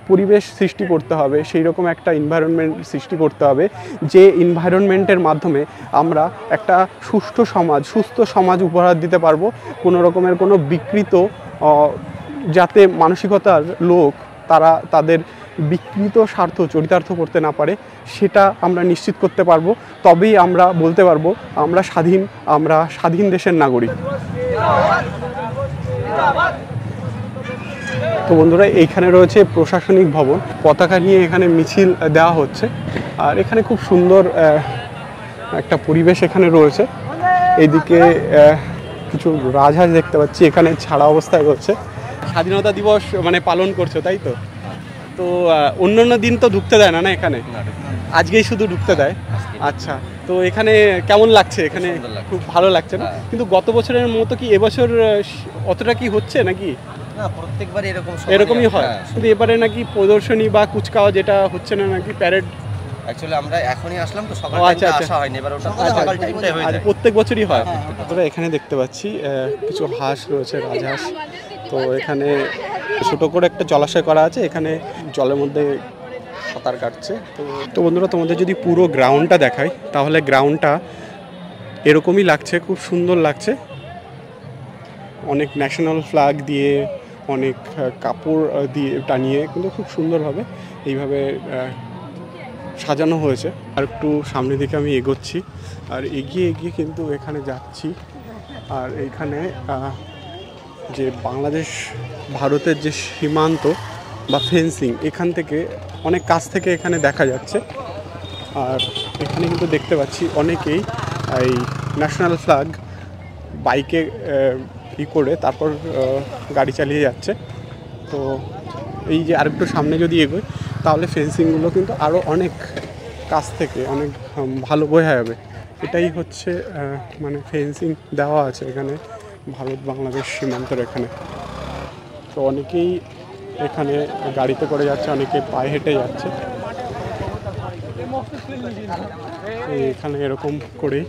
পরিবেশ সৃষ্টি করতে হবে, সেই রকম একটা এনভায়রনমেন্ট সৃষ্টি করতে হবে যে এনভায়রনমেন্টের মাধ্যমে আমরা একটা সুস্থ সমাজ উপহার দিতে পারবো। কোনো রকমের কোনো বিকৃত যাতে মানসিকতার লোক তারা তাদের বিকৃত স্বার্থ চরিতার্থ করতে না পারে সেটা আমরা নিশ্চিত করতে পারবো। তবেই আমরা বলতে পারবো আমরা স্বাধীন দেশের নাগরিক। তো বন্ধুরা, এইখানে রয়েছে প্রশাসনিক ভবন, পতাকা নিয়ে এখানে মিছিল দেওয়া হচ্ছে। আর এখানে খুব সুন্দর একটা পরিবেশ এখানে রয়েছে। এইদিকে কিছু রাজহাঁস দেখতে পাচ্ছি এখানে ছাড়া অবস্থায় রয়েছে। স্বাধীনতা দিবস মানে পালন করছো তাই তো? তো অন্য দিন তো ঢুকতে দেয় না এখানে, আজকেই শুধু ঢুকতে দেয়। আচ্ছা, তো এখানে কেমন লাগছে? এখানে খুব ভালো লাগছে না? কিন্তু গত বছরের মতো কি এবছর অতটা কি হচ্ছে নাকি? না, প্রত্যেকবারই এরকমই হয়, কিন্তু এবারে নাকি প্রদর্শনী বা কুচকাওয়াজ যেটা হচ্ছে না নাকি, প্যারেড। অ্যাকচুয়ালি আমরা এখনই আসলাম তো, সকাল টাইমটা আসা হয়নি, এবার ওটা সকাল টাইমটাই হয়ে যায়। প্রত্যেক বছরই হয়। তবে এখানে দেখতে পাচ্ছি কিছু হাঁস রয়েছে, রাজহাঁস। তো এখানে ছোট করে একটা জলাশয় করা আছে, এখানে জলের মধ্যে সাঁতার কাটছে। তো বন্ধুরা, তোমাদের যদি পুরো গ্রাউন্ডটা দেখাই তাহলে গ্রাউন্ডটা এরকমই লাগছে, খুব সুন্দর লাগছে। অনেক ন্যাশনাল ফ্ল্যাগ দিয়ে, অনেক কাপড় দিয়ে টানিয়ে কিন্তু খুব সুন্দরভাবে এইভাবে সাজানো হয়েছে। আর একটু সামনের দিকে আমি এগোচ্ছি, আর এগিয়ে কিন্তু এখানে যাচ্ছি। আর এইখানে যে বাংলাদেশ ভারতের যে সীমান্ত বা ফেন্সিং, এখান থেকে অনেক কাছ থেকে এখানে দেখা যাচ্ছে। আর এখানে কিন্তু দেখতে পাচ্ছি অনেকেই এই ন্যাশনাল ফ্ল্যাগ বাইকে করে তারপর গাড়ি চালিয়ে যাচ্ছে। তো এই যে আরেকটু সামনে যদি এগোই তাহলে ফেন্সিংগুলো কিন্তু আরও অনেক কাছ থেকে অনেক ভালো বোঝা যাবে। এটাই হচ্ছে মানে ফেন্সিং দেওয়া আছে এখানে ভারত বাংলাদেশ সীমান্তের এখানে। তো অনেকেই এখানে গাড়িতে করে যাচ্ছে, অনেকে পায়ে হেঁটে যাচ্ছে। এখানে এরকম করেই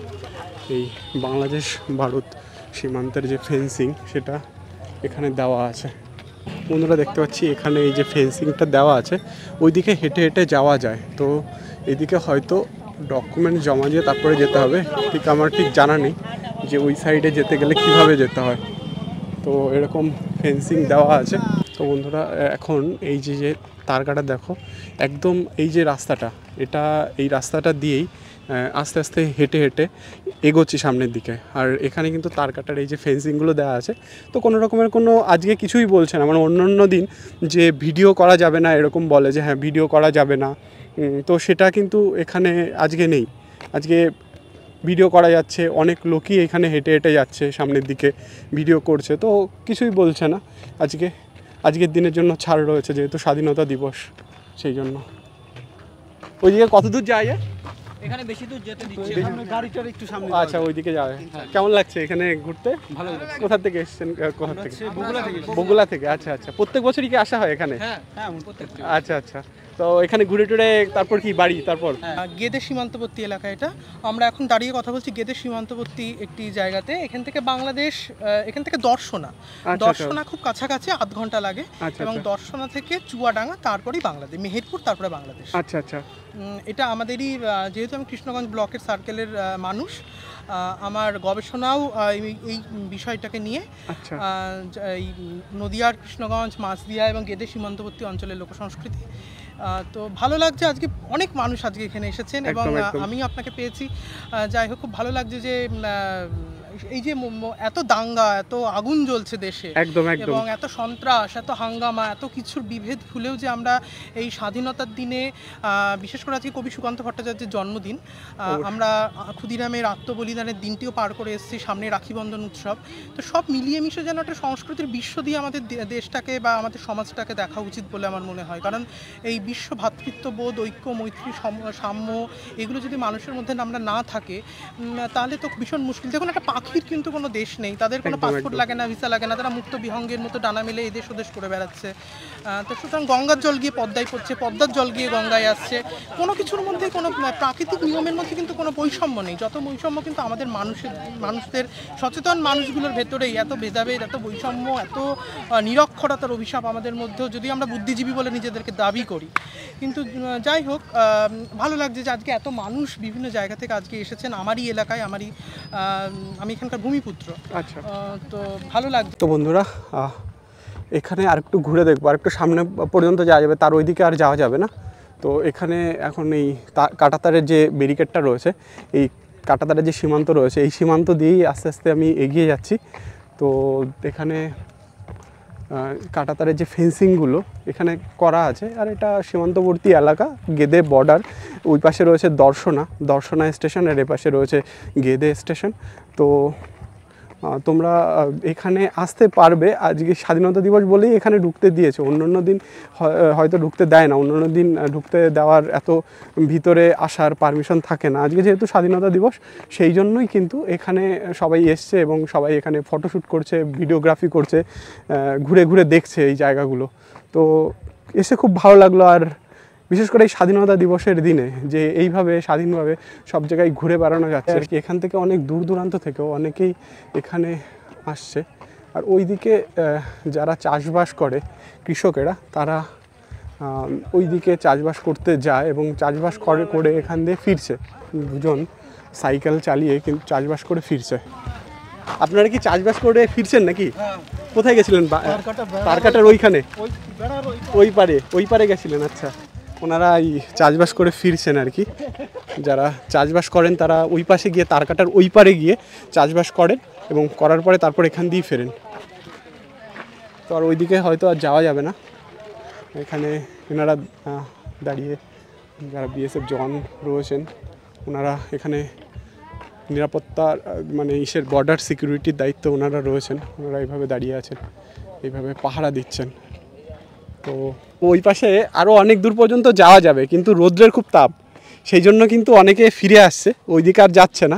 এই বাংলাদেশ ভারত সীমান্তের যে ফেন্সিং সেটা এখানে দেওয়া আছে। বন্ধুরা, দেখতে পাচ্ছি এখানে এই যে ফেন্সিংটা দেওয়া আছে ওইদিকে হেঁটে হেঁটে যাওয়া যায়। তো এদিকে হয়তো ডকুমেন্ট জমা দিয়ে তারপরে যেতে হবে, ঠিক আমার ঠিক জানা নেই যে ওই সাইডে যেতে গেলে কিভাবে যেতে হয়। তো এরকম ফেন্সিং দেওয়া আছে। তো বন্ধুরা, এখন এই যে তারকাটা দেখো, একদম এই যে রাস্তাটা, এই রাস্তাটা দিয়েই আস্তে আস্তে হেঁটে হেঁটে এগোচ্ছি সামনের দিকে। আর এখানে কিন্তু তারকাটার এই যে ফেন্সিংগুলো দেওয়া আছে। তো কোনো রকমের কোনো আজকে কিছুই বলছে না, মানে অন্য দিন যে ভিডিও করা যাবে না এরকম বলে যে হ্যাঁ ভিডিও করা যাবে না, তো সেটা কিন্তু এখানে আজকে নেই। আজকে ভিডিও করা যাচ্ছে, অনেক লোকই এখানে হেঁটে হেঁটে যাচ্ছে সামনের দিকে ভিডিও করছে। তো কিছুই বলছে না। আজকের দিনের জন্য ছাড় রয়েছে যেহেতু স্বাধীনতা দিবস, সেই জন্য। ওইদিকে কত দূর যায়? এখানে বেশি দূর যেতে দিচ্ছে গাড়িটার একটু সামনে। আচ্ছা, ওইদিকে যাবে। কেমন লাগছে এখানে ঘুরতে? ভালো। কোথা থেকে এসেছেন? কোথা থেকে? বগুড়া থেকে। আচ্ছা আচ্ছা, প্রত্যেক বছরই কি আসা হয় এখানে? হ্যাঁ, প্রত্যেক। আচ্ছা আচ্ছা, তো এখানে ঘুরে টুরে তারপর কি বাড়ি? তারপর গেদে সীমান্তবর্তী এলাকা এটা। আমরা এখন দাঁড়িয়ে কথা বলছি গেদে সীমান্তবর্তী একটি জায়গাতে। এখান থেকে বাংলাদেশ, এখান থেকে দর্শনা খুব কাছাকাছি, আধ ঘন্টা লাগে। এবং দর্শনা থেকে চুয়াডাঙ্গা, তারপরেই বাংলাদেশ, মেহেরপুর, তারপরে বাংলাদেশ। আচ্ছা আচ্ছা, এটা আমাদেরই, যেহেতু আমি কৃষ্ণগঞ্জ ব্লকের সার্কেলের মানুষ, আমার গবেষণাও এই বিষয়টাকে নিয়ে। এই নদিয়ার কৃষ্ণগঞ্জ, মাছদিয়া এবং গেদে সীমান্তবর্তী অঞ্চলের লোকসংস্কৃতি। তো ভালো লাগছে, আজকে অনেক মানুষ আজকে এখানে এসেছেন এবং আমি আপনাকে পেয়েছি। যাই হোক, খুব ভালো লাগছে যে এই যে এত দাঙ্গা, এত আগুন জ্বলছে দেশে, এবং এত সন্ত্রাস, এত হাঙ্গামা, এত কিছুর বিভেদ ভুলেও যে আমরা এই স্বাধীনতার দিনে, বিশেষ করে আজকে কবি সুকান্ত ভট্টাচার্যের জন্মদিন, আমরা ক্ষুদিরামের আত্মবলিদানের দিনটিও পার করে এসেছি, সামনে রাখি বন্ধন উৎসব। তো সব মিলিয়ে মিশে যেন একটা সংস্কৃতির বিশ্ব দিয়ে আমাদের দেশটাকে বা আমাদের সমাজটাকে দেখা উচিত বলে আমার মনে হয়। কারণ এই বিশ্ব ভ্রাতৃত্ববোধ, ঐক্য, মৈত্রী, সাম্য, এগুলো যদি মানুষের মধ্যে আমরা না থাকে তাহলে তো ভীষণ মুশকিল। দেখুন, একটা পাথর পাখির কিন্তু কোনো দেশ নেই, তাদের কোনো একদম, পাসপোর্ট একদম। লাগে না, ভিসা লাগে না, তারা মুক্ত বিহঙ্গের মতো ডানা মেলে এদেশ ওদেশ করে বেড়াচ্ছে। তো সুতরাং গঙ্গার জল গিয়ে পদ্মায় পড়ছে, পদ্মার জল গিয়ে গঙ্গায় আসছে। কোনো কিছুর মধ্যে কোনো প্রাকৃতিক নিয়মের মধ্যে কিন্তু কোনো বৈষম্য নেই। যত বৈষম্য কিন্তু আমাদের মানুষদের সচেতন মানুষগুলোর ভেতরেই, এত ভেদাভেদ, এত বৈষম্য, এত নিরক্ষরতার অভিশাপ আমাদের মধ্যেও, যদি আমরা বুদ্ধিজীবী বলে নিজেদেরকে দাবি করি। কিন্তু যাই হোক, ভালো লাগছে যে আজকে এত মানুষ বিভিন্ন জায়গা থেকে আজকে এসেছেন আমারই এলাকায়, আমি এখানকার ভূমিপুত্র। আচ্ছা, তো ভালো লাগছে। তো বন্ধুরা এখানে আরেকটু ঘুরে দেখবো, আরেকটু সামনে পর্যন্ত যাওয়া যাবে, তার ওইদিকে আর যাওয়া যাবে না। তো এখানে এখন এই কাঁটাতারের যে ব্যারিকেডটা রয়েছে, এই কাঁটাতারের যে সীমান্ত রয়েছে, এই সীমান্ত দিয়েই আস্তে আস্তে আমি এগিয়ে যাচ্ছি। তো এখানে কাঁটাতারের যে ফেন্সিংগুলো এখানে করা আছে, আর এটা সীমান্তবর্তী এলাকা, গেদে বর্ডার। ওই পাশে রয়েছে দর্শনা স্টেশন, আর এ পাশে রয়েছে গেদে স্টেশন। তো তোমরা এখানে আসতে পারবে। আজকে স্বাধীনতা দিবস বলেই এখানে ঢুকতে দিয়েছে, অন্য দিন হয়তো ঢুকতে দেয় না, অন্য দিন ঢুকতে দেওয়ার এত ভিতরে আসার পারমিশন থাকে না। আজকে যেহেতু স্বাধীনতা দিবস, সেই জন্যই কিন্তু এখানে সবাই এসছে এবং সবাই এখানে ফটোশ্যুট করছে, ভিডিওগ্রাফি করছে, ঘুরে ঘুরে দেখছে এই জায়গাগুলো। তো এসে খুব ভালো লাগলো। আর বিশেষ করে এই স্বাধীনতা দিবসের দিনে যে এইভাবে স্বাধীনভাবে সব জায়গায় ঘুরে বেড়ানো যাচ্ছে আর কি। এখান থেকে অনেক দূর দূরান্ত থেকেও অনেকেই এখানে আসছে। আর ওইদিকে যারা চাষবাস করে কৃষকেরা, তারা ওইদিকে চাষবাস করতে যায় এবং চাষবাস করে এখান দিয়ে ফিরছে। দুজন সাইকেল চালিয়ে কিন্তু চাষবাস করে ফিরছে। আপনারা কি চাষবাস করে ফিরছেন নাকি? কোথায় গেছিলেন? তারকাটার ওইখানে, ওই পারে গেছিলেন? আচ্ছা, ওনারা এই চাষবাস করে ফিরছেন আর কি। যারা চাষবাস করেন তারা ওই পাশে গিয়ে, তারকাটার ওই পারে গিয়ে চাষবাস করেন এবং করার পরে তারপর এখান দিয়েই ফেরেন। তো আর ওইদিকে হয়তো আর যাওয়া যাবে না। এখানে ওনারা দাঁড়িয়ে, যারা বিএসএফ জওয়ান রয়েছেন, ওনারা এখানে নিরাপত্তার মানে বর্ডার সিকিউরিটির দায়িত্ব ওনারা রয়েছেন। ওনারা এইভাবে দাঁড়িয়ে আছেন, এইভাবে পাহারা দিচ্ছেন। তো ওই পাশে আরও অনেক দূর পর্যন্ত যাওয়া যাবে, কিন্তু রৌদ্রের খুব তাপ, সেই জন্য কিন্তু অনেকে ফিরে আসছে, ওইদিকে আর যাচ্ছে না,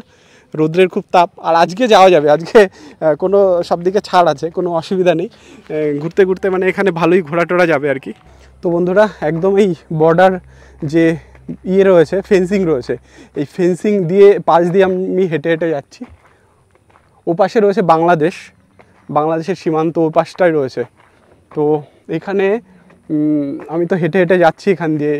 রৌদ্রের খুব তাপ। আর আজকে যাওয়া যাবে, আজকে কোনো সব দিকে ছাড় আছে, কোনো অসুবিধা নেই। ঘুরতে ঘুরতে মানে এখানে ভালোই ঘোরাটোরা যাবে আর কি। তো বন্ধুরা, একদম এই বর্ডার যে রয়েছে, ফেন্সিং রয়েছে, এই ফেন্সিং পাশ দিয়ে আমি হেঁটে হেঁটে যাচ্ছি। ও পাশে রয়েছে বাংলাদেশের সীমান্ত, ও পাশটাই রয়েছে। তো এখানে আমি তো হেঁটে হেঁটে যাচ্ছি এখান দিয়ে।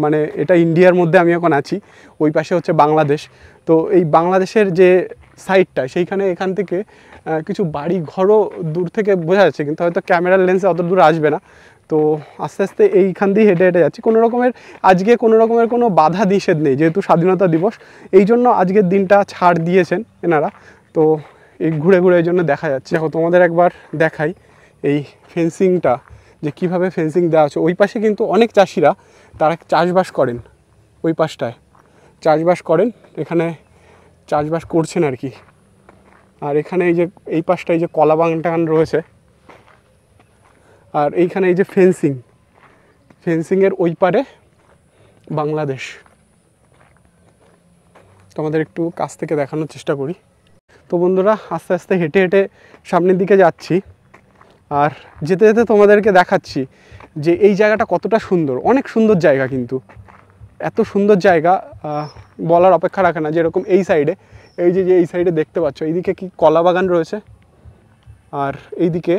মানে এটা ইন্ডিয়ার মধ্যে আমি এখন আছি, ওই পাশে হচ্ছে বাংলাদেশ। তো এই বাংলাদেশের যে সাইডটা, সেইখানে এখান থেকে কিছু বাড়ি ঘরও দূর থেকে বোঝা যাচ্ছে, কিন্তু হয়তো ক্যামেরার লেন্সে অত দূর আসবে না। তো আস্তে আস্তে এইখান দিয়ে হেঁটে হেঁটে যাচ্ছি। আজকে কোনো রকমের কোনো বাধা নিষেধ নেই, যেহেতু স্বাধীনতা দিবস, এই জন্য আজকের দিনটা ছাড় দিয়েছেন এনারা। তো এই ঘুরে ঘুরে এই জন্য দেখা যাচ্ছে। দেখো, তোমাদের একবার দেখাই এই ফেন্সিংটা, যে কীভাবে ফেন্সিং দেওয়া আছে। ওই পাশে কিন্তু অনেক চাষিরা তারা চাষবাস করেন, ওই পাশটায় চাষবাস করেন, এখানে চাষবাস করছেন আর কি। আর এখানে এই পাশটায় যে কলা বাগান রয়েছে, আর এইখানে এই যে ফেন্সিংয়ের ওই পারে বাংলাদেশ। তোমাদের একটু কাছ থেকে দেখানোর চেষ্টা করি। তো বন্ধুরা, আস্তে আস্তে হেঁটে হেঁটে সামনের দিকে যাচ্ছি, আর যেতে যেতে তোমাদেরকে দেখাচ্ছি যে এই জায়গাটা কতটা সুন্দর। অনেক সুন্দর জায়গা, কিন্তু এত সুন্দর জায়গা বলার অপেক্ষা রাখে না। যেরকম এই সাইডে, এই সাইডে দেখতে পাচ্ছ, এইদিকে কি কলা বাগান রয়েছে, আর এইদিকে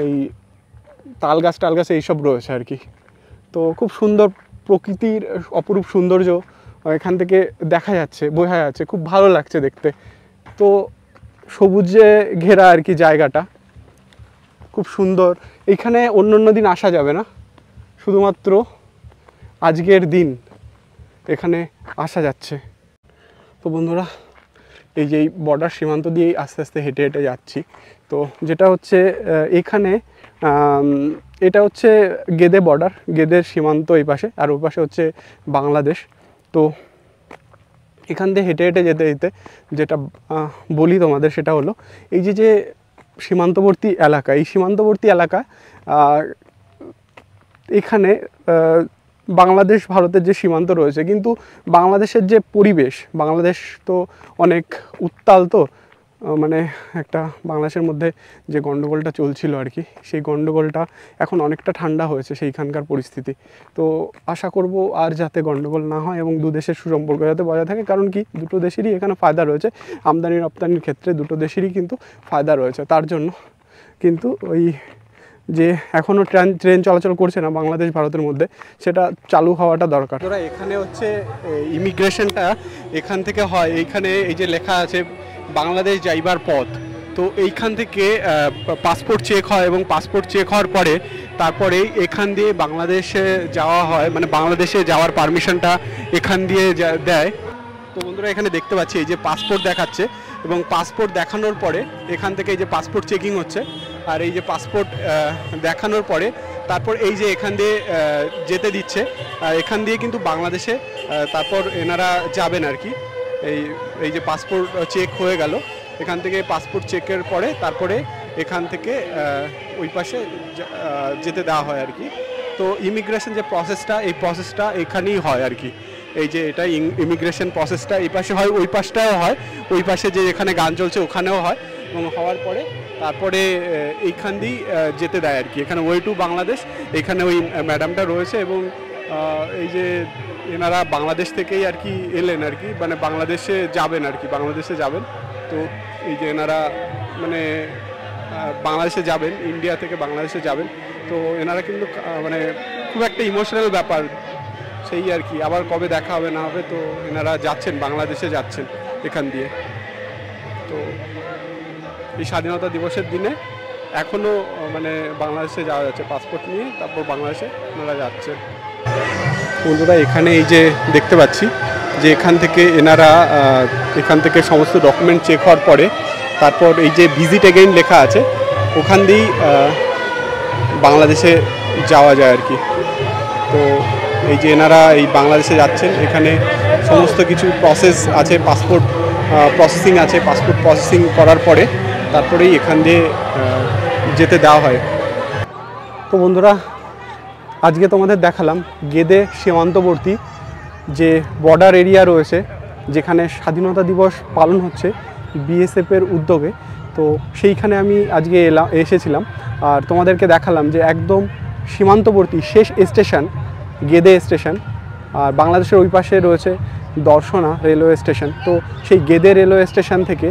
এই তাল গাছ এইসব রয়েছে আর কি। তো খুব সুন্দর প্রকৃতির অপরূপ সৌন্দর্য এখান থেকে দেখা যাচ্ছে, বোঝা যাচ্ছে, খুব ভালো লাগছে দেখতে। তো সবুজে ঘেরা আর কি জায়গাটা, খুব সুন্দর। এইখানে অন্য দিন আসা যাবে না, শুধুমাত্র আজকের দিন এখানে আসা যাচ্ছে। তো বন্ধুরা, এই যে বর্ডার সীমান্ত দিয়েই আস্তে আস্তে হেঁটে হেঁটে যাচ্ছি। তো যেটা হচ্ছে এখানে, এটা হচ্ছে গেদে বর্ডার, গেদের সীমান্ত এই পাশে, আর ওই পাশে হচ্ছে বাংলাদেশ। তো এখান দিয়ে হেঁটে হেঁটে যেতে যেতে যেটা বলি তোমাদের, সেটা হলো এই যে সীমান্তবর্তী এলাকা, এই সীমান্তবর্তী এলাকা, এখানে বাংলাদেশ ভারতের যে সীমান্ত রয়েছে, কিন্তু বাংলাদেশের যে পরিবেশ, বাংলাদেশ তো অনেক উত্তাল, তো মানে একটা বাংলাদেশের মধ্যে যে গণ্ডগোলটা চলছিল আর কি, সেই গণ্ডগোলটা এখন অনেকটা ঠান্ডা হয়েছে সেইখানকার পরিস্থিতি। তো আশা করব আর যাতে গণ্ডগোল না হয় এবং দু দেশের সুসম্পর্ক যাতে বজায় থাকে, কারণ কি দুটো দেশেরই এখানে ফায়দা রয়েছে, আমদানি রপ্তানির ক্ষেত্রে দুটো দেশেরই কিন্তু ফায়দা রয়েছে। তার জন্য কিন্তু ওই যে এখনও ট্রেন চলাচল করছে না বাংলাদেশ ভারতের মধ্যে, সেটা চালু হওয়াটা দরকার। তোরা এখানে হচ্ছে ইমিগ্রেশনটা এখান থেকে হয়, এইখানে এই যে লেখা আছে বাংলাদেশ যাইবার পথ, তো এইখান থেকে পাসপোর্ট চেক হয় এবং পাসপোর্ট চেক হওয়ার পরে তারপরে এখান দিয়ে বাংলাদেশে যাওয়া হয়, মানে বাংলাদেশে যাওয়ার পারমিশনটা এখান দিয়ে দেয়। তো বন্ধুরা এখানে দেখতে পাচ্ছি এই যে পাসপোর্ট দেখাচ্ছে, এবং পাসপোর্ট দেখানোর পরে এখান থেকে এই যে পাসপোর্ট চেকিং হচ্ছে, আর এই যে পাসপোর্ট দেখানোর পরে তারপর এই যে এখান দিয়ে যেতে দিচ্ছে, আর এখান দিয়ে কিন্তু বাংলাদেশে তারপর এনারা যাবেন আর কি। এই যে পাসপোর্ট চেক হয়ে গেল, এখান থেকে পাসপোর্ট চেকের পরে তারপরে এখান থেকে ওই পাশে যেতে দেওয়া হয় আর কি। তো ইমিগ্রেশন যে প্রসেসটা, এই প্রসেসটা এখানেই হয় আর কি। এই যে এটা ইমিগ্রেশন প্রসেসটা এই পাশে হয়, ওই পাশটাও হয়, ওই পাশে যে এখানে গান চলছে ওখানেও হয়, এবং হওয়ার পরে তারপরে এইখান দিয়েই যেতে দেয় আর কি। এখানে ওয়ে টু বাংলাদেশ, এখানে ওই ম্যাডামটা রয়েছে, এবং এই যে এনারা বাংলাদেশ থেকেই আর কি এলেন আর কি, মানে বাংলাদেশে যাবেন আর কি, বাংলাদেশে যাবেন। তো এই যে এনারা মানে বাংলাদেশে যাবেন, ইন্ডিয়া থেকে বাংলাদেশে যাবেন, তো এনারা কিন্তু মানে খুব একটা ইমোশনাল ব্যাপার সেই আর কি। আবার কবে দেখা হবে না হবে, তো এনারা যাচ্ছেন, বাংলাদেশে যাচ্ছেন এখান দিয়ে। তো এই স্বাধীনতা দিবসের দিনে এখনও মানে বাংলাদেশে যাওয়া যাচ্ছে পাসপোর্ট নিয়ে, তারপর বাংলাদেশে ওনারা যাচ্ছে। বন্ধুরা এখানে এই যে দেখতে পাচ্ছি যে এখান থেকে এনারা এখান থেকে সমস্ত ডকুমেন্ট চেক হওয়ার পরে তারপর এই যে ভিজিট এগেইন লেখা আছে, ওখান দিয়েই বাংলাদেশে যাওয়া যায় আর কি। তো এই যে এনারা এই বাংলাদেশে যাচ্ছেন, এখানে সমস্ত কিছু প্রসেস আছে, পাসপোর্ট প্রসেসিং আছে, পাসপোর্ট প্রসেসিং করার পরে তারপরেই এখান দিয়ে যেতে দেওয়া হয়। তো বন্ধুরা আজকে তোমাদের দেখালাম গেদে সীমান্তবর্তী যে বর্ডার এরিয়া রয়েছে, যেখানে স্বাধীনতা দিবস পালন হচ্ছে বিএসএফের উদ্যোগে। তো সেইখানে আমি আজকে এসেছিলাম, আর তোমাদেরকে দেখালাম যে একদম সীমান্তবর্তী শেষ স্টেশন গেদে স্টেশন, আর বাংলাদেশের ওই পাশে রয়েছে দর্শনা রেলওয়ে স্টেশন। তো সেই গেদে রেলওয়ে স্টেশন থেকে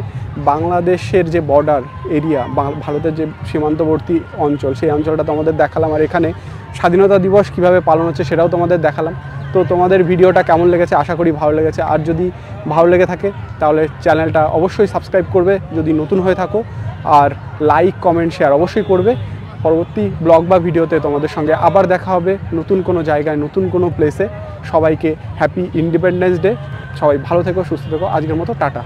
বাংলাদেশের যে বর্ডার এরিয়া, ভারতের যে সীমান্তবর্তী অঞ্চল, সেই অঞ্চলটা তোমাদের দেখালাম, আর এখানে স্বাধীনতা দিবস কিভাবে পালন হচ্ছে সেটাও তোমাদের দেখালাম। তো তোমাদের ভিডিওটা কেমন লেগেছে, আশা করি ভালো লেগেছে। আর যদি ভালো লেগে থাকে তাহলে চ্যানেলটা অবশ্যই সাবস্ক্রাইব করবে যদি নতুন হয়ে থাকো, আর লাইক কমেন্ট শেয়ার অবশ্যই করবে। পরবর্তী ব্লগ বা ভিডিওতে তোমাদের সঙ্গে আবার দেখা হবে নতুন কোনো জায়গায়, নতুন কোনো প্লেসে। সবাইকে হ্যাপি ইন্ডিপেন্ডেন্স ডে, সবাই ভালো থেকো, সুস্থ থেকো। আজকের মতো টাটা।